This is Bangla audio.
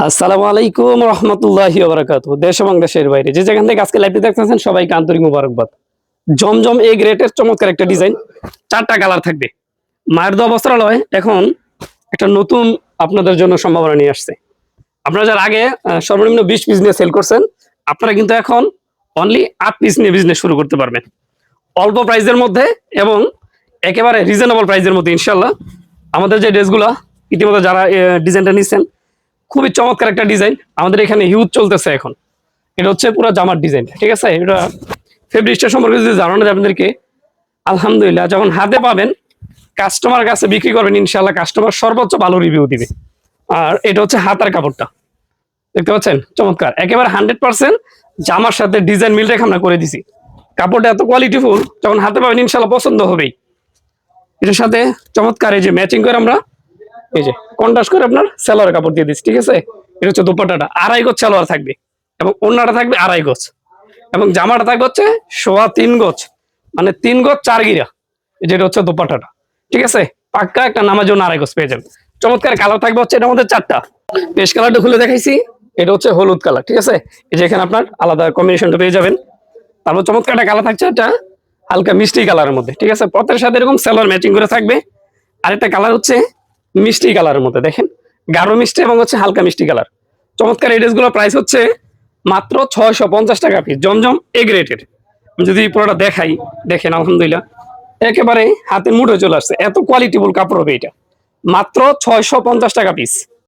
আসসালামু আলাইকুম রহমতুল্লাহি ওয়া বারাকাতুহু। দেশ এবং দেশের বাইরে যে যেখান থেকে আজকে লাইভটি দেখতেছেন সবাইকে আন্তরিক মোবারকবাদ। জমজম এ গ্রেটের চমৎকার একটা ডিজাইন, চারটা কালার থাকবে। মায়ের দোয়া বস্ত্রালয় এখন একটা নতুন আপনাদের জন্য সম্ভাবনা নিয়ে আসছে। আপনারা যারা আগে সর্বনিম্ন 20 পিস নিয়ে সেল করছেন, আপনারা কিন্তু এখন অনলি 8 পিস নিয়ে বিজনেস শুরু করতে পারবেন অল্প প্রাইসের মধ্যে এবং একেবারে রিজনেবল প্রাইসের মধ্যে ইনশাল্লাহ। আমাদের যে ড্রেসগুলো ইতিমধ্যে যারা ডিজাইনটা নিচ্ছেন, খুবই চমৎকার একটা ডিজাইন। আমাদের এখানে হিউজ চলতেছে এখন। এটা হচ্ছে পুরো জামার ডিজাইন, ঠিক আছে। এটা ফেব্রিক্সটা সম্পর্কে যদি জানানো যায় আপনাদেরকে, আলহামদুলিল্লাহ যখন হাতে পাবেন কাস্টমার কাছে বিক্রি করবেন, ইনশাল্লাহ কাস্টমার সর্বোচ্চ ভালো রিভিউ দিবে। আর এটা হচ্ছে হাতার কাপড়টা, দেখতে পাচ্ছেন চমৎকার, একেবারে 100% জামার সাথে ডিজাইন মিল রেখে আমরা করে দিছি। কাপড়টা এত কোয়ালিটিফুল, যখন হাতে পাবেন ইনশাল্লাহ পছন্দ হবেই। এটার সাথে চমৎকার এই যে ম্যাচিং করে আমরা এই যে কন্ট্রাস্ট করে আপনার সালোয়ার কাপড় দিয়ে দিচ্ছি, ঠিক আছে। এটা হচ্ছে দুপাট্টাটা, 2.5 গজ সালোয়ার থাকবে এবং ওড়নাটা থাকবে 2.5 গজ এবং জামাটা থাকবে হচ্ছে 3.25 গজ, মানে 3 গজ 4 গিরা। যেটা হচ্ছে দুপাট্টাটা, ঠিক আছে। পাক্কা একটা নামার জন্য 2.5 গজ পেয়ে যাবেন। চমৎকার কালার থাকবে হচ্ছে এটার মধ্যে 4টা। পেস্ট কালারটা খুলে দেখাইছি, এটা হচ্ছে হলুদ কালার, ঠিক আছে। এই যে এখানে আপনার আলাদা কম্বিনেশনটা পেয়ে যাবেন। তারপর চমৎকার একটা কালার থাকছে, এটা হালকা মিষ্টি কালারের মধ্যে, ঠিক আছে। প্রত্যেকের সাথে এরকম সালোয়ার ম্যাচিং করে থাকবে। আরেকটা কালার হচ্ছে মিষ্টি কালারের মধ্যে, দেখেন গাঢ় মিষ্টি এবং হচ্ছে হালকা মিষ্টি কালার। চমৎকার এই ড্রেসগুলোর প্রাইস হচ্ছে মাত্র 650 টাকা পিস, জমজম এ গ্রেটের। যদি পুরোটা দেখাই, দেখেন আলহামদুলিল্লাহ একেবারে হাতের মুঠোয় চলে আসছে, এত কোয়ালিটিফুল কাপড় হবে এটা। মাত্র 650 টাকা পিস।